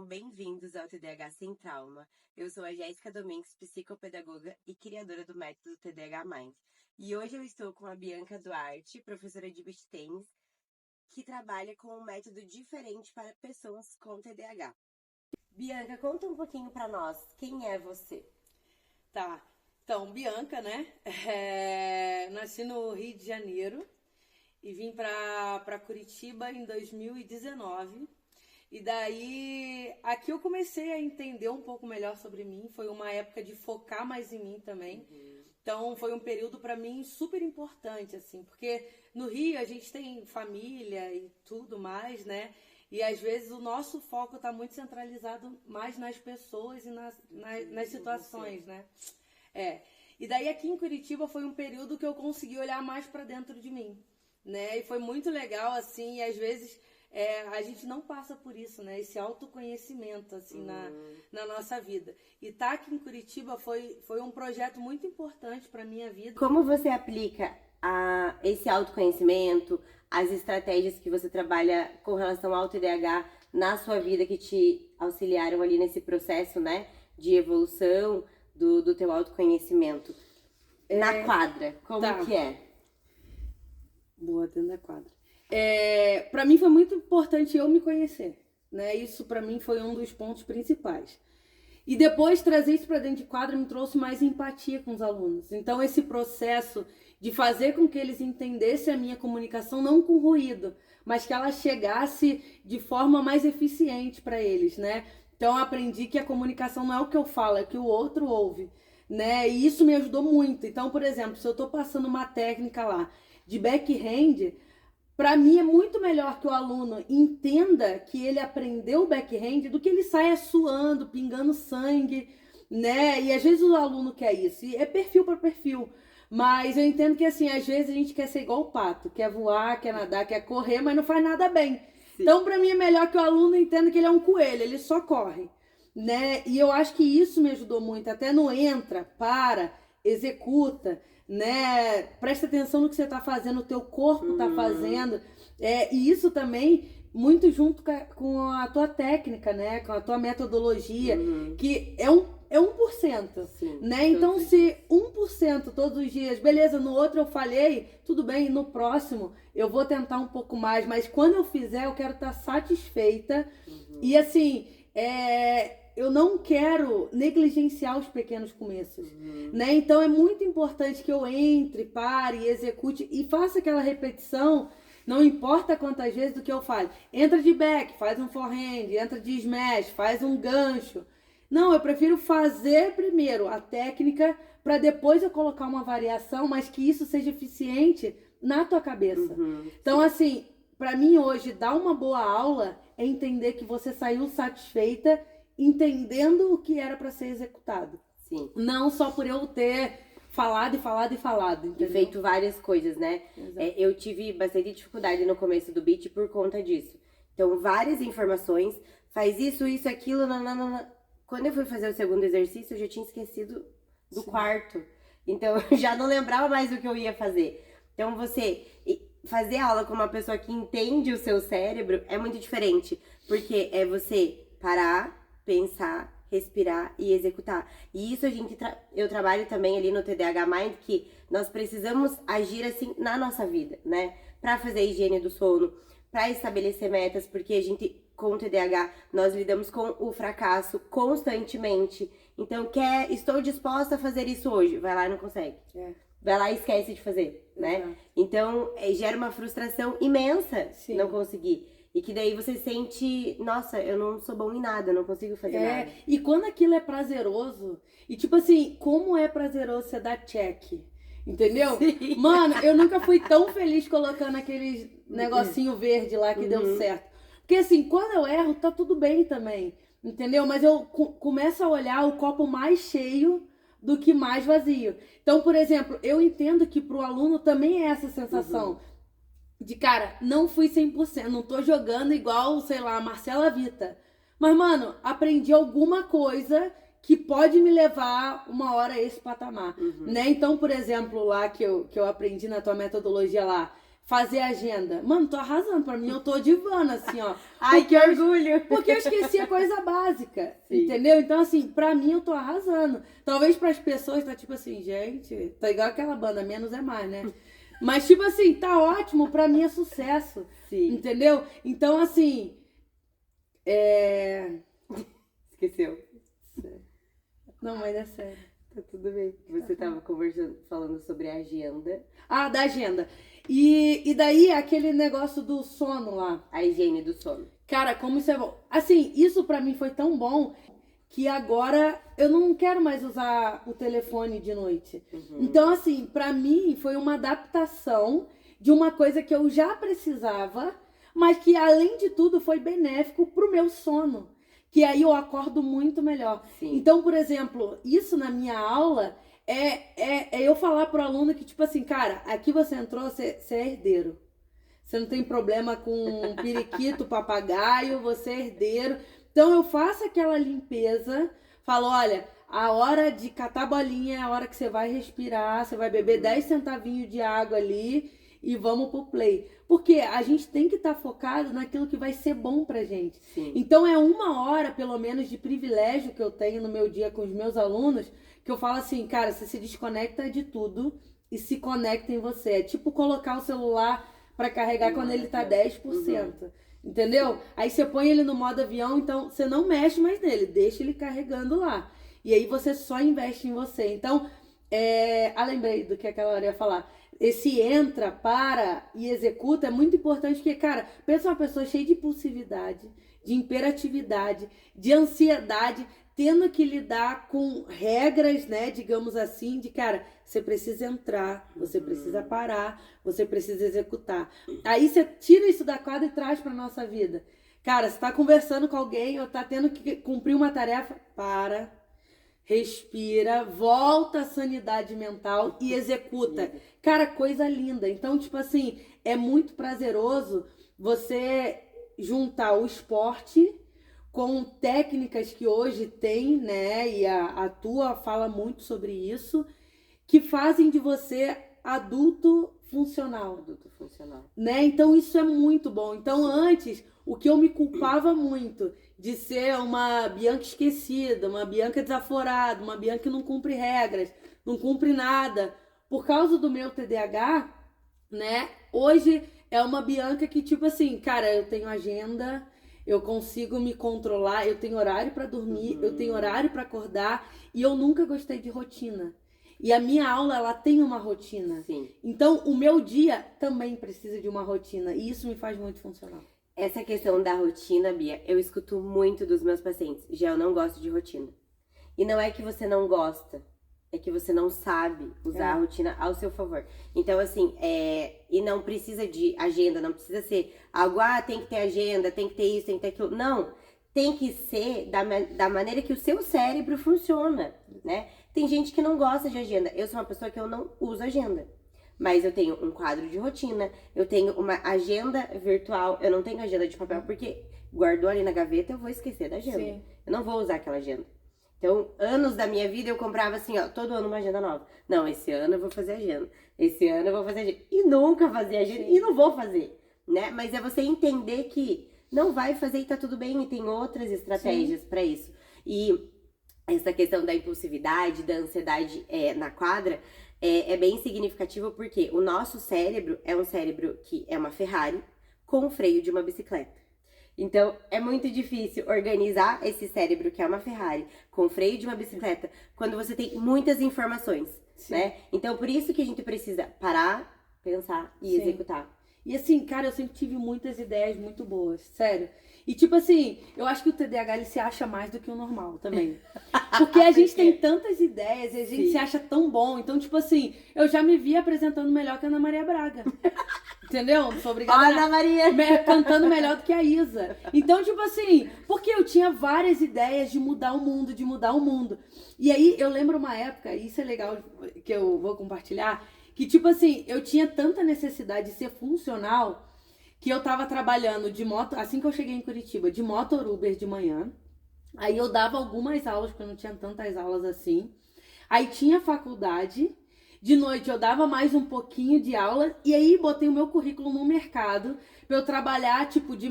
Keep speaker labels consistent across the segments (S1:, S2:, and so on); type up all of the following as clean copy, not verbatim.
S1: sejam bem-vindos ao TDAH Sem Trauma. Eu sou a Jéssica Domingues, psicopedagoga e criadora do método TDAH Mind. E hoje eu estou com a Bianca Duarte, professora de beach tennis, que trabalha com um método diferente para pessoas com TDAH. Bianca, conta um pouquinho para nós, quem é você?
S2: Tá, então, Bianca, né? Nasci no Rio de Janeiro e vim para Curitiba em 2019. E daí, aqui eu comecei a entender um pouco melhor sobre mim. Foi uma época de focar mais em mim também. Então, foi um período para mim super importante, assim. Porque no Rio a gente tem família e tudo mais, né? E às vezes o nosso foco está muito centralizado mais nas pessoas e nas situações, né? E daí aqui em Curitiba foi um período que eu consegui olhar mais para dentro de mim, né? E foi muito legal, assim, e às vezes a gente não passa por isso, né? Esse autoconhecimento, assim, na nossa vida. E estar aqui em Curitiba foi um projeto muito importante para minha vida.
S1: Como você aplica esse autoconhecimento, as estratégias que você trabalha com relação ao TDAH na sua vida que te auxiliaram ali nesse processo, né? De evolução do teu autoconhecimento? Na quadra, como que é?
S2: Boa, dentro da quadra. Para mim foi muito importante eu me conhecer, né? Isso para mim foi um dos pontos principais. E depois trazer isso para dentro de quadra me trouxe mais empatia com os alunos. Então esse processo de fazer com que eles entendessem a minha comunicação não com ruído, mas que ela chegasse de forma mais eficiente para eles, né? Então eu aprendi que a comunicação não é o que eu falo, é o que o outro ouve, né? E isso me ajudou muito. Então, por exemplo, se eu tô passando uma técnica lá de backhand, para mim é muito melhor que o aluno entenda que ele aprendeu o backhand do que ele saia suando, pingando sangue, né? E às vezes o aluno quer isso, e é perfil para perfil. Mas eu entendo que, assim, às vezes a gente quer ser igual o pato, quer voar, quer nadar, quer correr, mas não faz nada bem. Sim. Então, para mim é melhor que o aluno entenda que ele é um coelho, ele só corre, né? E eu acho que isso me ajudou muito, até no entra, para, executa, né? Presta atenção no que você está fazendo, o teu corpo está fazendo. E isso também muito junto com a tua técnica, né? Com a tua metodologia, que é 1%, sim, né? Então, se 1% todos os dias, beleza, no outro eu falhei, tudo bem, no próximo eu vou tentar um pouco mais, mas quando eu fizer, eu quero estar satisfeita. E assim, eu não quero negligenciar os pequenos começos, né? Então é muito importante que eu entre, pare, execute e faça aquela repetição, não importa quantas vezes do que eu falo. Entra de back, faz um forehand, entra de smash, faz um gancho. Não, eu prefiro fazer primeiro a técnica para depois eu colocar uma variação, mas que isso seja eficiente na tua cabeça. Então, assim, para mim hoje, dar uma boa aula é entender que você saiu satisfeita entendendo o que era para ser executado.
S1: Sim.
S2: Não só por eu ter falado, entendeu?
S1: E feito várias coisas, né? Eu tive bastante dificuldade no começo do beat por conta disso. Então, várias informações, faz isso, aquilo, nananana. Quando eu fui fazer o segundo exercício, eu já tinha esquecido do quarto. Então, eu já não lembrava mais o que eu ia fazer. Então, você fazer aula com uma pessoa que entende o seu cérebro é muito diferente. Porque é você parar, pensar, respirar e executar. E isso eu trabalho também ali no TDAH Mind, que nós precisamos agir assim na nossa vida, né? Pra fazer a higiene do sono, pra estabelecer metas, porque a gente, com o TDAH, nós lidamos com o fracasso constantemente. Então, estou disposta a fazer isso hoje. Vai lá e não consegue. Vai lá e esquece de fazer, né? Então, gera uma frustração imensa não conseguir. E que daí você sente, nossa, eu não sou bom em nada, não consigo fazer nada.
S2: E quando aquilo é prazeroso, e tipo assim, como é prazeroso você dar check, entendeu? Sim. Mano, eu nunca fui tão feliz colocando aquele negocinho verde lá que deu certo. Porque assim, quando eu erro, tá tudo bem também, entendeu? Mas eu começo a olhar o copo mais cheio do que mais vazio. Então, por exemplo, eu entendo que pro aluno também é essa sensação de, cara, não fui 100%, não tô jogando igual, sei lá, a Marcela Vita. Mas, mano, aprendi alguma coisa que pode me levar uma hora a esse patamar, né? Então, por exemplo, lá que eu aprendi na tua metodologia lá, fazer agenda. Mano, tô arrasando. Pra mim, eu tô divana, assim, ó.
S1: Ai, que orgulho!
S2: Porque eu esqueci a coisa básica,
S1: Sim.
S2: entendeu? Então, assim, pra mim, eu tô arrasando. Talvez pras pessoas tá tipo assim, gente, tá igual aquela banda, menos é mais, né? Mas, tipo assim, tá ótimo, pra mim é sucesso.
S1: Sim.
S2: Entendeu? Então, assim,
S1: Esqueceu.
S2: Não, mas é sério.
S1: Tá tudo bem. Você tava falando sobre a agenda.
S2: Ah, da agenda. E daí, aquele negócio do sono lá.
S1: A higiene do sono.
S2: Cara, como isso é bom. Assim, isso pra mim foi tão bom que agora eu não quero mais usar o telefone de noite. Então, assim, pra mim foi uma adaptação de uma coisa que eu já precisava, mas que, além de tudo, foi benéfico pro meu sono. Que aí eu acordo muito melhor.
S1: Sim.
S2: Então, por exemplo, isso na minha aula é eu falar pro aluno que, tipo assim, cara, aqui você entrou, você é herdeiro. Você não tem problema com periquito, papagaio, você é herdeiro. Então eu faço aquela limpeza, falo, olha, a hora de catar bolinha é a hora que você vai respirar, você vai beber 10 centavinhos de água ali e vamos pro play. Porque a gente tem que estar focado naquilo que vai ser bom pra gente.
S1: Sim.
S2: Então é 1 hora, pelo menos, de privilégio que eu tenho no meu dia com os meus alunos, que eu falo assim, cara, você se desconecta de tudo e se conecta em você. É tipo colocar o celular pra carregar quando ele tá 10%. Entendeu? Aí você põe ele no modo avião, então você não mexe mais nele, deixa ele carregando lá. E aí você só investe em você. Então, lembrei do que aquela hora ia falar. Esse entra, para e executa é muito importante, porque, cara, pensa uma pessoa cheia de impulsividade, de imperatividade, de ansiedade, tendo que lidar com regras, né, digamos assim, de, cara, você precisa entrar, você precisa parar, você precisa executar. Aí você tira isso da quadra e traz pra nossa vida. Cara, você tá conversando com alguém ou tá tendo que cumprir uma tarefa, para, respira, volta à sanidade mental e executa. Cara, coisa linda. Então, tipo assim, é muito prazeroso você juntar o esporte com técnicas que hoje tem, né? E a tua fala muito sobre isso, que fazem de você adulto funcional.
S1: Adulto funcional.
S2: Né? Então isso é muito bom. Então antes, o que eu me culpava muito de ser uma Bianca esquecida, uma Bianca desaforada, uma Bianca que não cumpre regras, não cumpre nada, por causa do meu TDAH, né? Hoje é uma Bianca que, tipo assim, cara, eu tenho agenda, eu consigo me controlar, eu tenho horário pra dormir, eu tenho horário pra acordar e eu nunca gostei de rotina. E a minha aula, ela tem uma rotina.
S1: Sim.
S2: Então, o meu dia também precisa de uma rotina. E isso me faz muito funcional.
S1: Essa questão da rotina, Bia, eu escuto muito dos meus pacientes. Já eu não gosto de rotina. E não é que você não gosta, é que você não sabe usar a rotina ao seu favor. Então, assim, e não precisa de agenda, não precisa ser algo, tem que ter agenda, tem que ter isso, tem que ter aquilo. Não, tem que ser da maneira que o seu cérebro funciona, né? Tem gente que não gosta de agenda. Eu sou uma pessoa que eu não uso agenda. Mas eu tenho um quadro de rotina, eu tenho uma agenda virtual, eu não tenho agenda de papel, porque guardou ali na gaveta, eu vou esquecer da agenda.
S2: Sim.
S1: Eu não vou usar aquela agenda. Então, anos da minha vida eu comprava assim, ó, todo ano uma agenda nova. Não, esse ano eu vou fazer agenda. Esse ano eu vou fazer agenda. E nunca fazia agenda, e não vou fazer, né? Mas é você entender que não vai fazer e tá tudo bem, e tem outras estratégias pra isso. E essa questão da impulsividade, da ansiedade na quadra, é bem significativo porque o nosso cérebro é um cérebro que é uma Ferrari com o freio de uma bicicleta. Então, é muito difícil organizar esse cérebro que é uma Ferrari com o freio de uma bicicleta quando você tem muitas informações, né? Então, por isso que a gente precisa parar, pensar e executar.
S2: E assim, cara, eu sempre tive muitas ideias muito boas, sério. E tipo assim, eu acho que o TDAH ele se acha mais do que o normal também. Porque a gente tem tantas ideias e a gente se acha tão bom. Então, tipo assim, eu já me vi apresentando melhor que a Ana Maria Braga. Entendeu? Não sou obrigada
S1: Ana Maria!
S2: Cantando melhor do que a Isa. Então, tipo assim, porque eu tinha várias ideias de mudar o mundo, de mudar o mundo. E aí, eu lembro uma época, e isso é legal que eu vou compartilhar, que tipo assim, eu tinha tanta necessidade de ser funcional que eu tava trabalhando de moto, assim que eu cheguei em Curitiba, de motor Uber de manhã. Aí eu dava algumas aulas, porque eu não tinha tantas aulas assim. Aí tinha faculdade. De noite eu dava mais um pouquinho de aula e aí botei o meu currículo no mercado pra eu trabalhar, tipo, de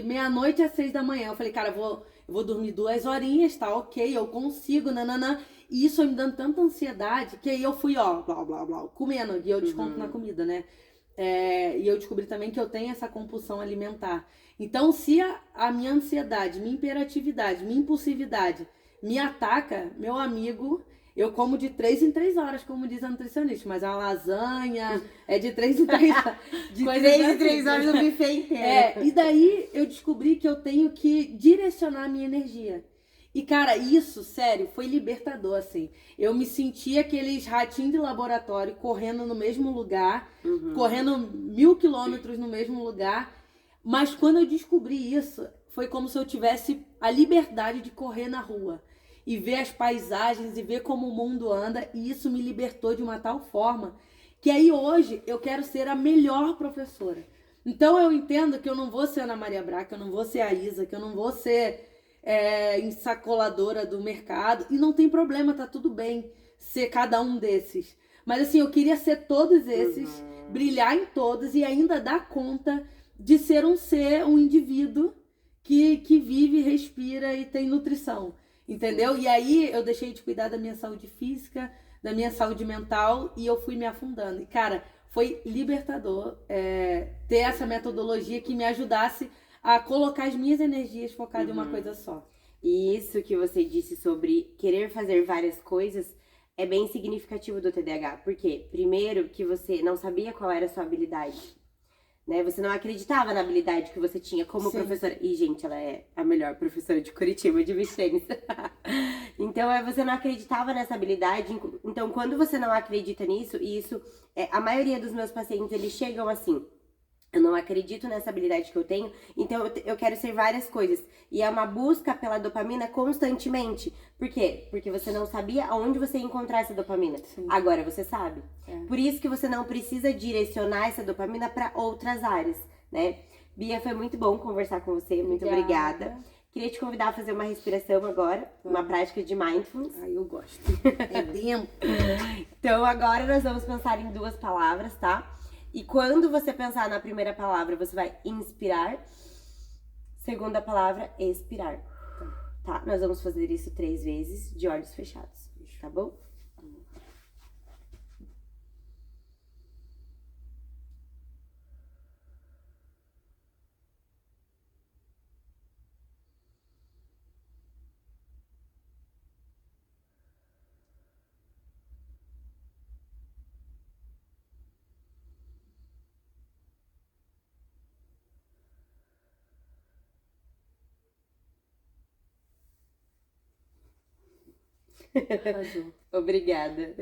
S2: meia-noite às 6 da manhã. Eu falei, cara, eu vou dormir 2 horinhas, tá ok, eu consigo, nananã. E isso foi me dando tanta ansiedade que aí eu fui, ó, blá, blá, blá, comendo. E eu desconto na comida, né? E eu descobri também que eu tenho essa compulsão alimentar. Então, se a minha ansiedade, minha hiperatividade, minha impulsividade me ataca, meu amigo, eu como de 3 em 3 horas, como diz a nutricionista. Mas a lasanha é de 3 em 3 horas.
S1: De 3 em 3 horas no buffet inteiro.
S2: E daí eu descobri que eu tenho que direcionar a minha energia. E, cara, isso, sério, foi libertador, assim. Eu me senti aqueles ratinhos de laboratório correndo no mesmo lugar, correndo 1000 quilômetros no mesmo lugar. Mas quando eu descobri isso, foi como se eu tivesse a liberdade de correr na rua e ver as paisagens e ver como o mundo anda. E isso me libertou de uma tal forma que aí hoje eu quero ser a melhor professora. Então eu entendo que eu não vou ser a Ana Maria Braga, que eu não vou ser a Isa, que eu não vou ser ensacoladora do mercado. E não tem problema, tá tudo bem ser cada um desses. Mas assim, eu queria ser todos esses, brilhar em todos e ainda dar conta de ser um indivíduo que vive, respira e tem nutrição. Entendeu? E aí eu deixei de cuidar da minha saúde física, da minha saúde mental e eu fui me afundando. E, cara, foi libertador ter essa metodologia que me ajudasse a colocar as minhas energias focadas em uma coisa só.
S1: E isso que você disse sobre querer fazer várias coisas é bem significativo do TDAH. Por quê? Primeiro, que você não sabia qual era a sua habilidade. Né? Você não acreditava na habilidade que você tinha como professora. E, gente, ela é a melhor professora de Curitiba de beach tennis. Então, você não acreditava nessa habilidade. Então, quando você não acredita nisso, e isso, a maioria dos meus pacientes, eles chegam assim: eu não acredito nessa habilidade que eu tenho, então eu quero ser várias coisas. E é uma busca pela dopamina constantemente. Por quê? Porque você não sabia aonde você ia encontrar essa dopamina. Sim. Agora você sabe. Por isso que você não precisa direcionar essa dopamina para outras áreas, né? Bia, foi muito bom conversar com você. Muito obrigada. Queria te convidar a fazer uma respiração agora, uma prática de mindfulness.
S2: Ai, eu gosto. É dentro.
S1: Então agora nós vamos pensar em 2 palavras, tá? E quando você pensar na primeira palavra, você vai inspirar. Segunda palavra, expirar. Tá? Nós vamos fazer isso 3 vezes, de olhos fechados. Tá bom? Obrigada.